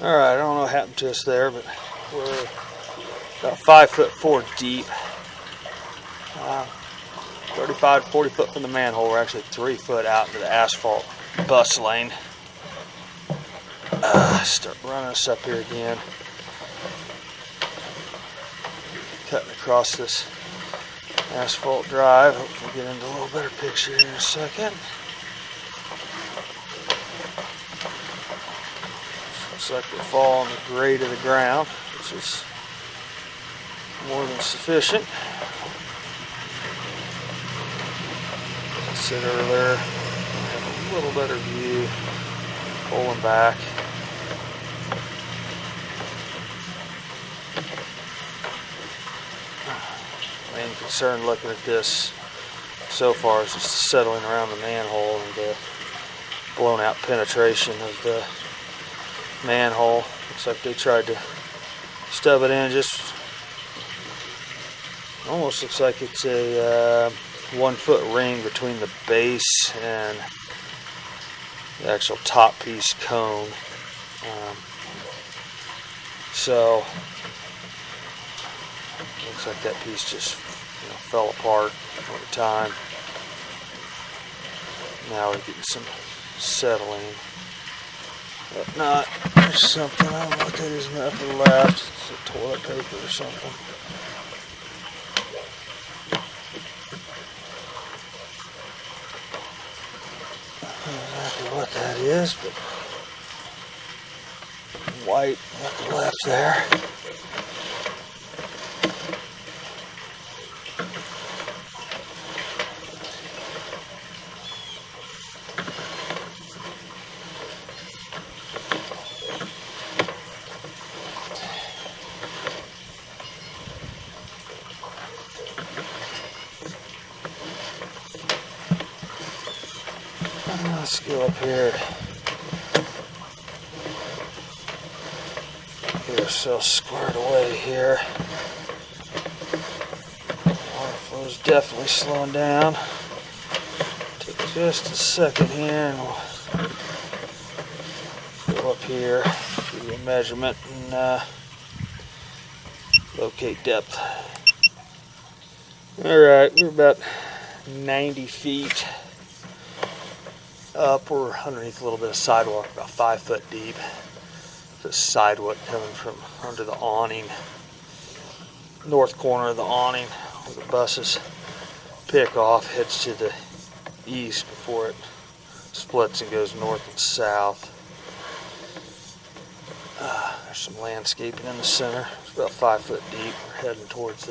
Alright, I don't know what happened to us there, but we're about 5'4" deep. 35 to 40 foot from the manhole. We're actually 3 foot out into the asphalt bus lane. Start running us up here again. Cutting across this asphalt drive. Hopefully we'll get into a little better picture here in a second. Looks like we fall on the grade of the ground, which is more than sufficient. As I said earlier, I have a little better view pulling back. Main concern looking at this so far is just the settling around the manhole and the blown out penetration of the manhole. Looks like they tried to stub it in. Just almost looks like it's a 1 foot ring between the base and the actual top piece cone. So looks like that piece just fell apart over time. Now we're getting some settling. If not, there's something, I don't know what that is in the upper left. It's a toilet paper or something. I don't know exactly what that is, but white upper left there. Let's go up here. Get ourselves squared away here. Water flow is definitely slowing down. Take just a second here and we'll go up here, do a measurement, and locate depth. Alright, we're about 90 feet up. We're underneath a little bit of sidewalk, about 5 foot deep. The sidewalk coming from under the awning, north corner of the awning, where the buses pick off, heads to the east before it splits and goes north and south. There's some landscaping in the center. It's about 5 foot deep. We're heading towards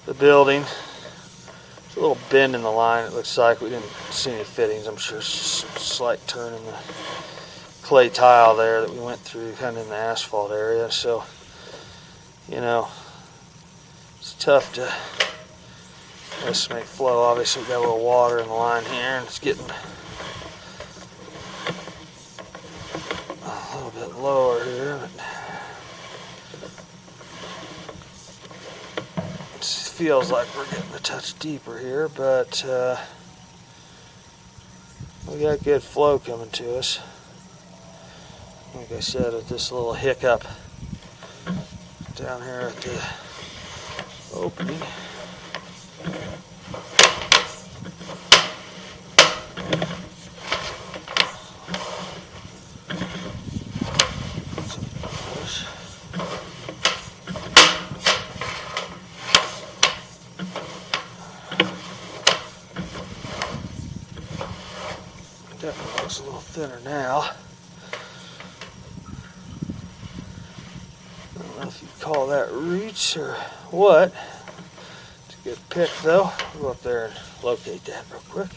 the building. There's a little bend in the line, it looks like. We didn't see any fittings. I'm sure it's just a slight turn in the clay tile there that we went through kind of in the asphalt area. So, it's tough to estimate flow. Obviously, we've got a little water in the line here, and it's getting a little bit lower here. But it feels like we're getting a touch deeper here, but we got good flow coming to us. Like I said, at this little hiccup down here at the opening. Definitely looks a little thinner now. I don't know if you call that roots or what. It's a good pick though. We'll go up there and locate that real quick.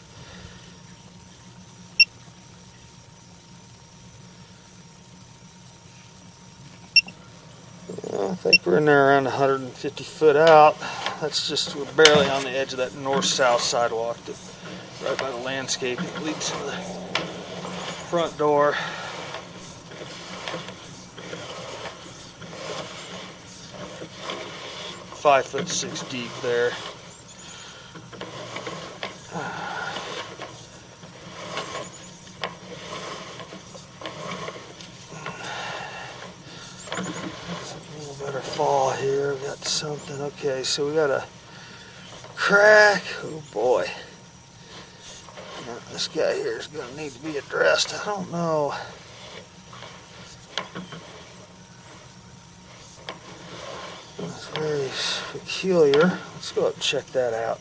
I think we're in there around 150 foot out. That's just, we're barely on the edge of that north-south sidewalk that right by the landscape that leads to the front door. "5 foot 6" deep there. something. Okay, so we got a crack. Oh boy. Now, this guy here is going to need to be addressed. I don't know. That's very peculiar. Let's go up and check that out.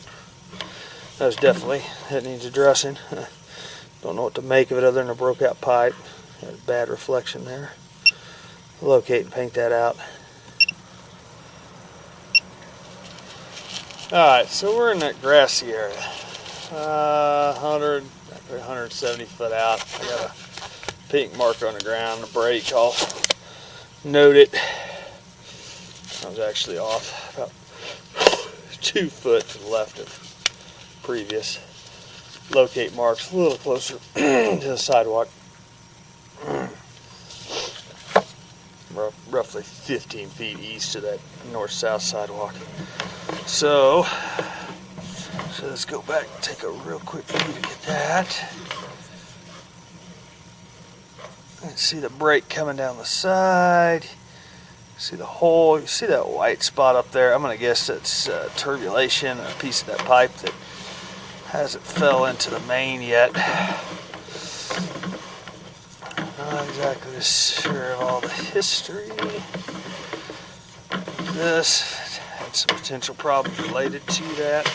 That needs addressing. Don't know what to make of it other than a broke out pipe. Had a bad reflection there. Locate and paint that out. Alright, so we're in that grassy area. 170 foot out. I got a pink marker on the ground, a break. I'll note it. I was actually off about 2 foot to the left of previous. Locate marks a little closer to the sidewalk. Roughly 15 feet east of that north-south sidewalk. So let's go back and take a real quick look at that. And see the break coming down the side. See the hole. You see that white spot up there? I'm going to guess that's turbulation, a piece of that pipe that hasn't fell into the main yet. Not exactly sure of all the history. This had some potential problems related to that.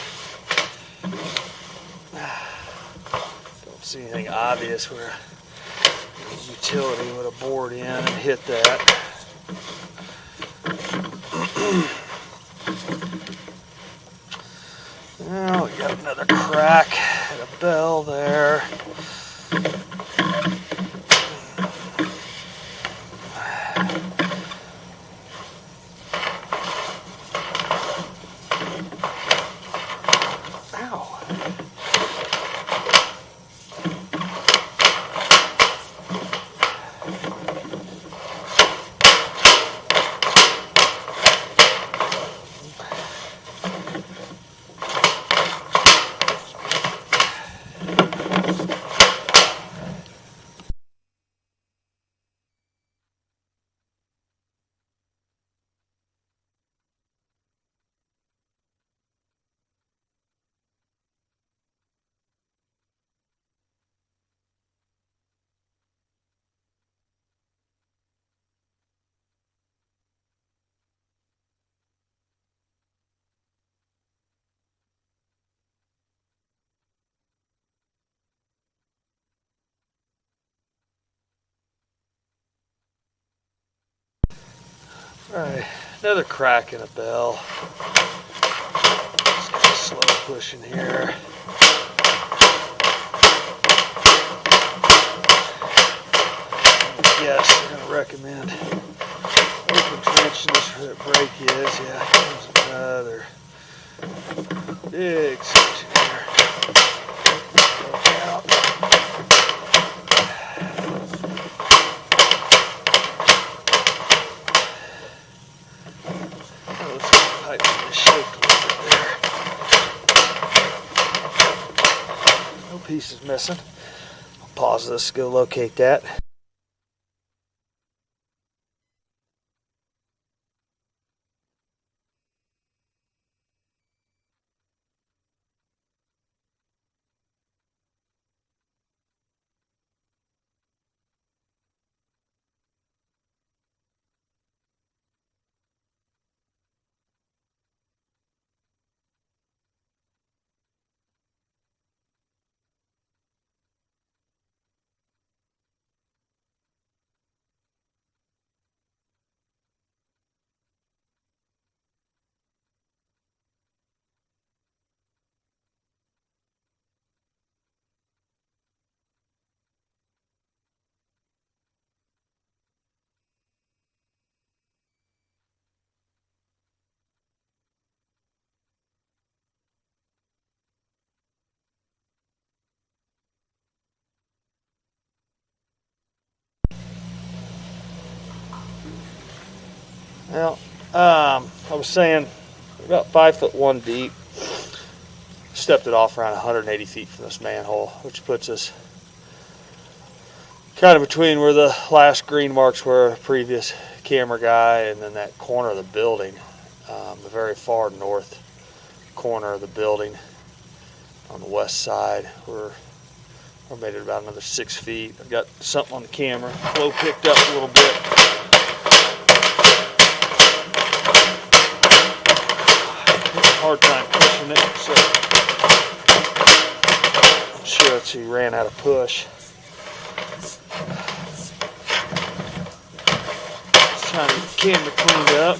Don't see anything obvious where a utility would have bored in and hit that. Now we got another crack and a bell there. Alright, another crack in a bell. Just kind of slow pushing here. Yes, I'm going to recommend open trenching this where that break is. Yeah, here's another big section here. Look out. No pieces missing. I'll pause this, go locate that. Well, I was saying about 5'1" deep. Stepped it off around 180 feet from this manhole, which puts us kind of between where the last green marks were, previous camera guy, and then that corner of the building. the very far north corner of the building on the west side. We're made it about another 6 feet. I've got something on the camera. Flow picked up a little bit. Hard time pushing it, so I'm sure that's he ran out of push. Just trying to get the camera cleaned up.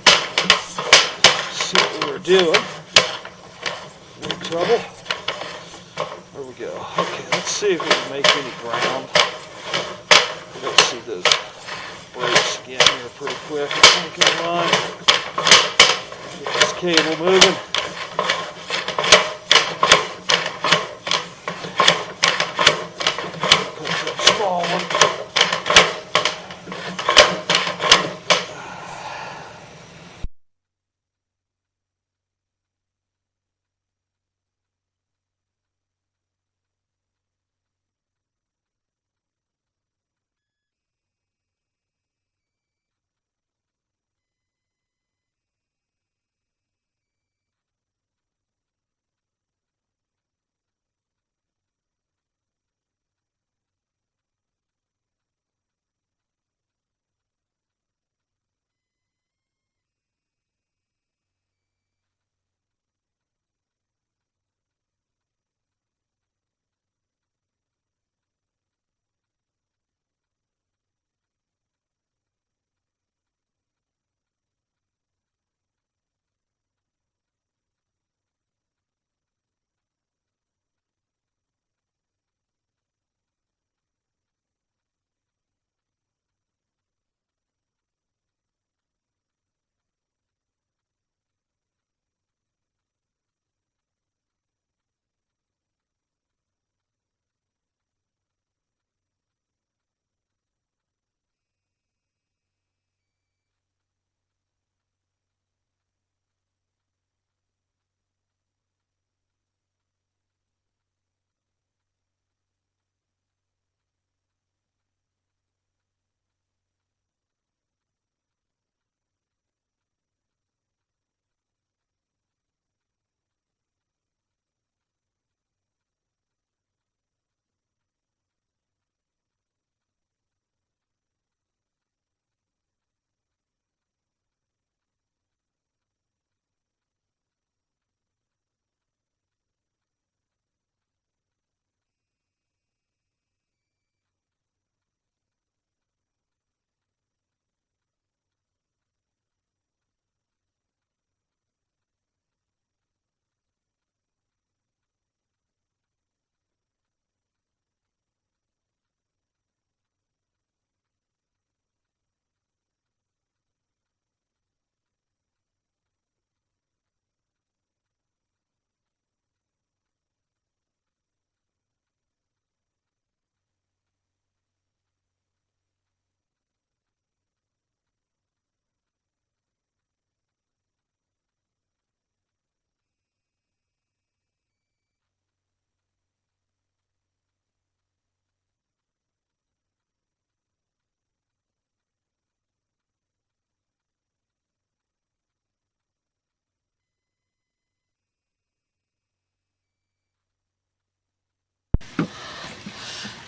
See what we were doing. No trouble. There we go. Okay, let's see if we can make any ground. We're going to see those brakes again here pretty quick. I think in line. Get this cable moving. Small one.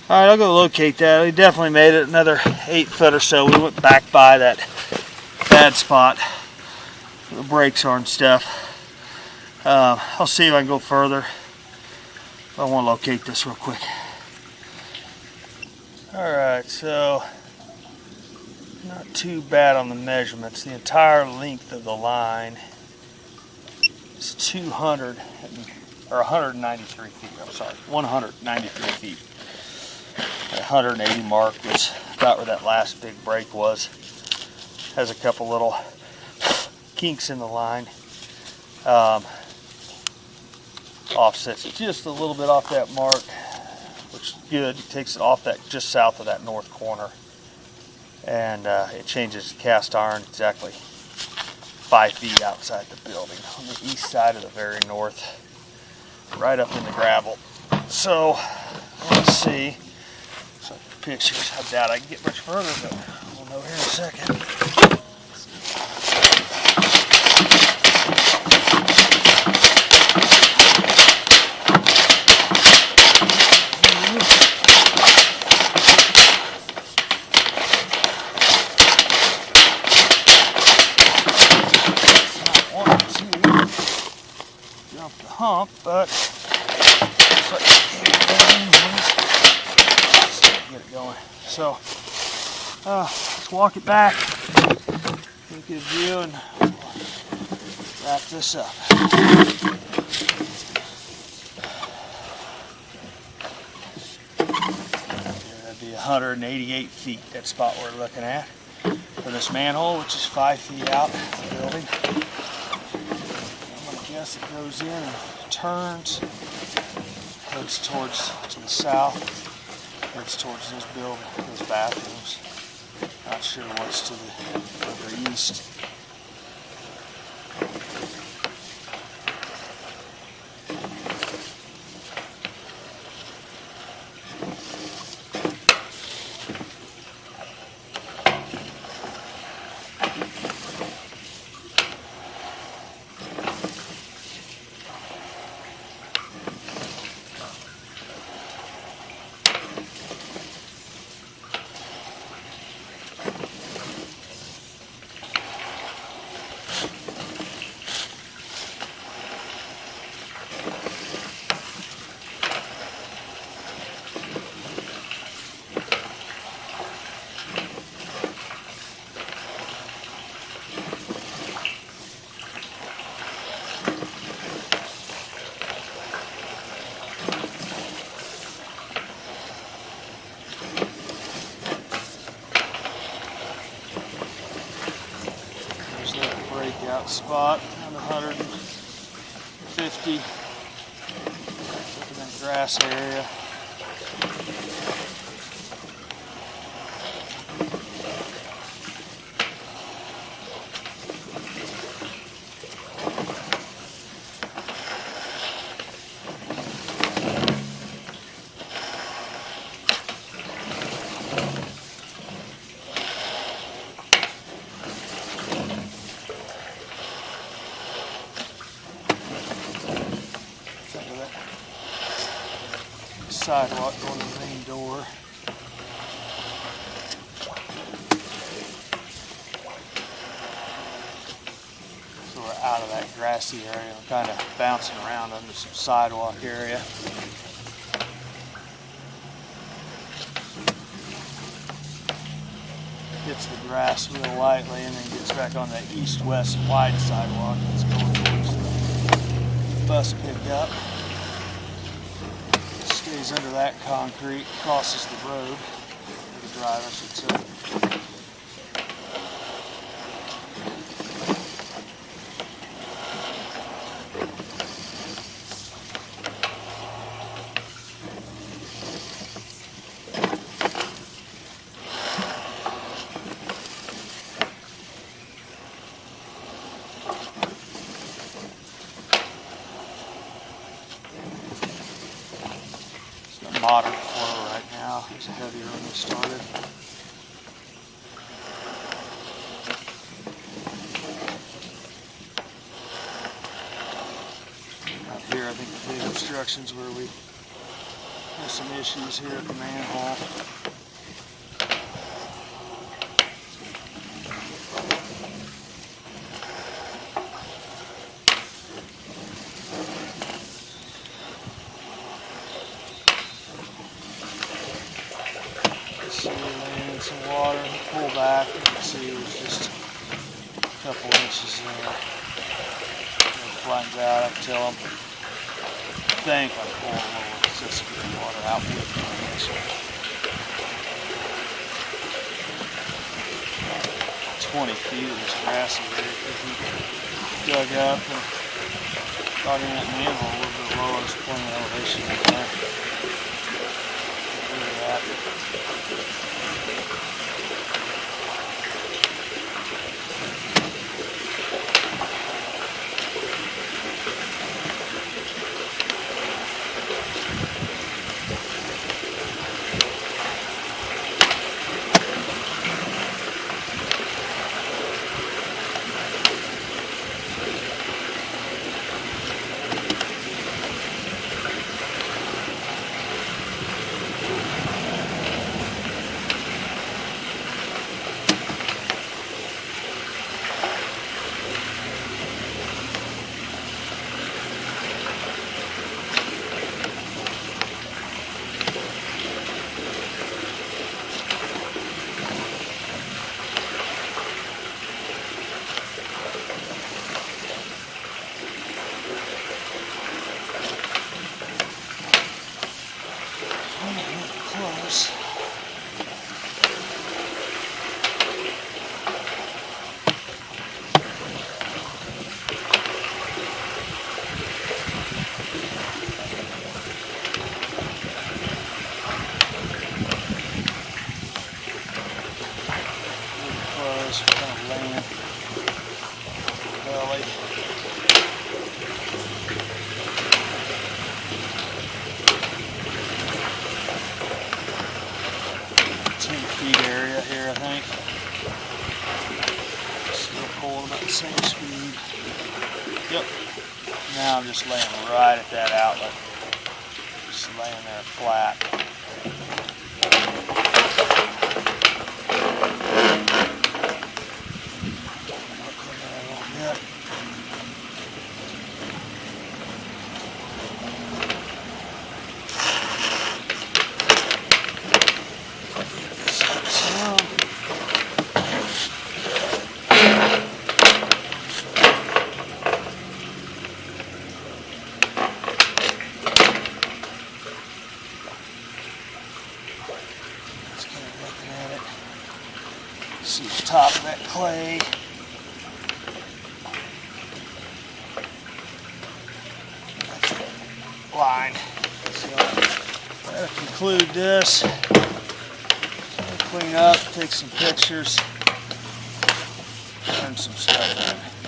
All right, I'll go locate that. We definitely made it another 8 foot or so. We went back by that bad spot where the brakes are and stuff. I'll see if I can go further. I want to locate this real quick. All right, so not too bad on the measurements. The entire length of the line is 193 feet. I'm sorry, 193 feet. That 180 mark was about where that last big break was. Has a couple little kinks in the line. Offsets it just a little bit off that mark, which is good. It takes it off that just south of that north corner, and it changes cast iron exactly 5 feet outside the building on the east side of the very north, right up in the gravel. So let's see. So pictures. I doubt I can get much further, but we'll know here in a second. pump, but let's get it going. So let's walk it back, get a view, and wrap this up. That'd be 188 feet, that spot we're looking at, for this manhole, which is 5 feet out of the building. I'm going to guess it goes in and turns, heads towards to the south, heads towards this building, those bathrooms. Not sure what's to the further east. Breakout spot on 150. Looking at the grass area. Sidewalk going to the main door. So we're out of that grassy area. We're kind of bouncing around under some sidewalk area. Hits the grass real lightly and then gets back on that east-west wide sidewalk that's going towards the bus pickup. Stays under that concrete, crosses the road, or the drive, I should say. Moderate flow right now. It's heavier when we started. Out here, I think the big obstructions where we have some issues here at the manhole. Some water, pull back, you can see there's just a couple inches there. It flattens out up till I think I'm pulling a little just to get the water out with the inch. 20 feet of this grassy area because we dug up and got in that manhole a little bit low. There's plenty of elevation in there. Look at that. this kind of land belly. 10 feet area here, I think. Still pulling about the same speed. Yep. Now I'm just laying right at that outlet. Just laying there flat. See the top of that clay. Line. So that'll conclude this. Clean up, take some pictures, turn some stuff in.